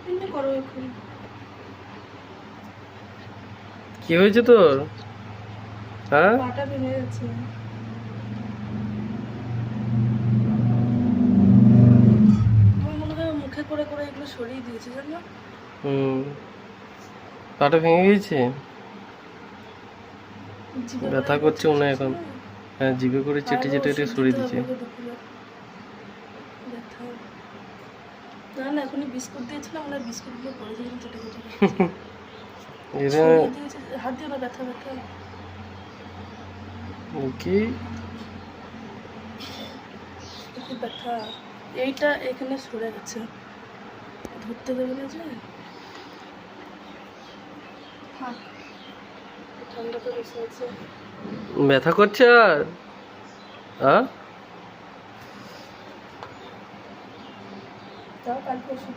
এমনি করো এখন। কি হয়েছে তোর? হ্যাঁ, পাটা ভেঙে গেছে। আমার মনে হয় মুখে করে করে এগুলো সরিয়ে দিয়েছে জানো। হুম, পাটা ভেঙে গেছে। জিভে করে ব্যথা একবার করছে চেটে মনে হয় চেটেছে এখন। না। হ্যাঁ, জিভে করে চেটে আরো চেটে ওষুধ সরিয়ে দিতে দিচ্ছে। হবে ওকে দুপুরে। ব্যথা। না না, এখনই বিস্কুট দিয়েছিলাম, ওরা বিস্কুটগুলো পড়ে যেন চেটে চেটে খাচ্ছে। এটা সরিয়ে দিয়েছে, হাত দিয়ে না, ব্যথা ব্যথা। কি? খুব ব্যথা। এইটা এখানে সরে গেছে, ধরতে দেবে না যে। থাক, ঠান্ডাটা বেশি আছে। ব্যথা করছে আর? হ্যাঁ, তাও কালকে ওষুধ